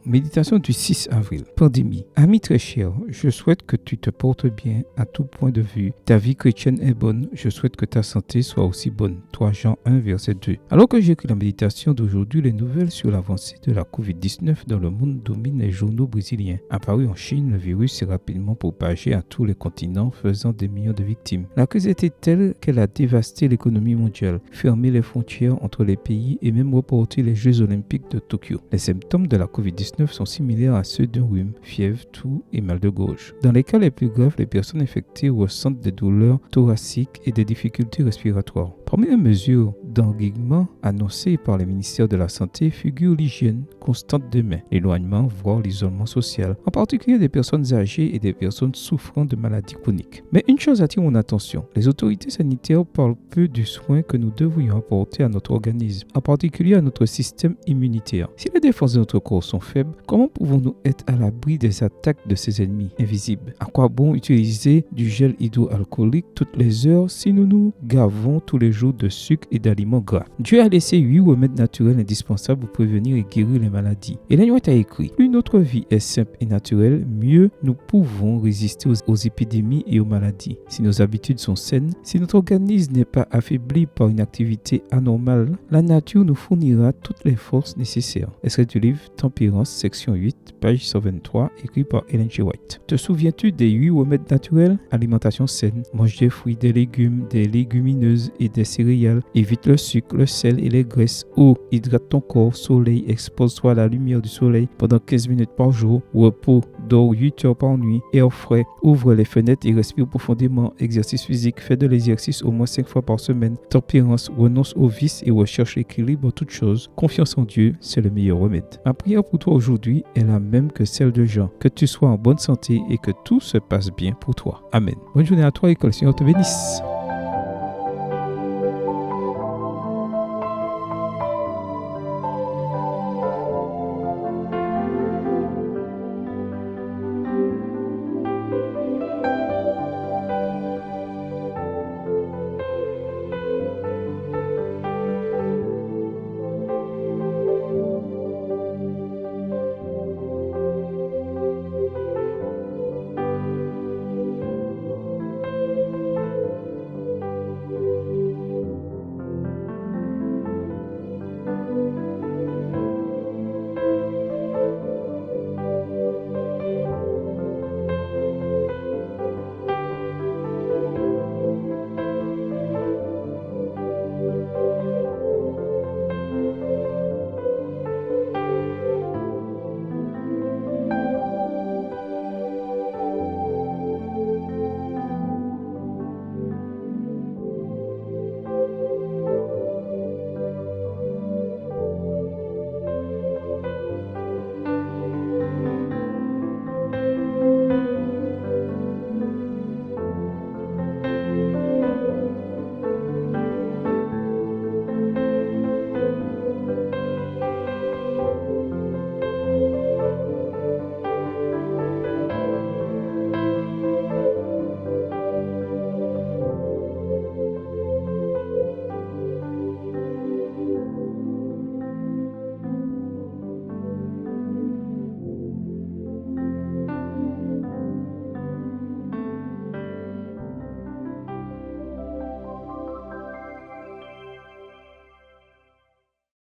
Méditation du 6 avril. Pandémie. Ami très cher, je souhaite que tu te portes bien à tout point de vue. Ta vie chrétienne est bonne. Je souhaite que ta santé soit aussi bonne. 3 Jean 1, verset 2. Alors que j'écris la méditation d'aujourd'hui, les nouvelles sur l'avancée de la COVID-19 dans le monde dominent les journaux brésiliens. Apparu en Chine, le virus s'est rapidement propagé à tous les continents, faisant des millions de victimes. La crise était telle qu'elle a dévasté l'économie mondiale, fermé les frontières entre les pays et même reporté les Jeux olympiques de Tokyo. Les symptômes de la COVID-19 sont similaires à ceux d'un rhume, fièvre, toux et mal de gorge. Dans les cas les plus graves, les personnes infectées ressentent des douleurs thoraciques et des difficultés respiratoires. Parmi les mesures d'endiguement annoncées par le ministère de la Santé figure l'hygiène constante des mains, l'éloignement, voire l'isolement social, en particulier des personnes âgées et des personnes souffrant de maladies chroniques. Mais une chose attire mon attention, les autorités sanitaires parlent peu du soin que nous devrions apporter à notre organisme, en particulier à notre système immunitaire. Si les défenses de notre corps sont faibles, comment pouvons-nous être à l'abri des attaques de ces ennemis invisibles? À quoi bon utiliser du gel hydroalcoolique toutes les heures si nous nous gavons tous les jours de sucre et d'aliments gras? Dieu a laissé 8 remèdes naturels indispensables pour prévenir et guérir les maladies. Ellen White a écrit: plus notre vie est simple et naturelle, mieux nous pouvons résister aux épidémies et aux maladies. Si nos habitudes sont saines, si notre organisme n'est pas affaibli par une activité anormale, la nature nous fournira toutes les forces nécessaires. Extrait du livre Tempérance, section 8, page 123, écrit par Ellen G. White. Te souviens-tu des 8 remèdes naturels? Alimentation saine, mange des fruits, des légumes, des légumineuses et des céréales, évite le sucre, le sel et les graisses. Eau, hydrate ton corps, soleil, expose-toi à la lumière du soleil pendant 15 minutes par jour, repos, dors 8 heures par nuit, air frais, ouvre les fenêtres et respire profondément, exercice physique, fais de l'exercice au moins 5 fois par semaine, tempérance, renonce aux vices et recherche l'équilibre en toutes choses. Confiance en Dieu, c'est le meilleur remède. Ma prière pour toi aujourd'hui est la même que celle de Jean, que tu sois en bonne santé et que tout se passe bien pour toi. Amen. Bonne journée à toi et que le Seigneur te bénisse.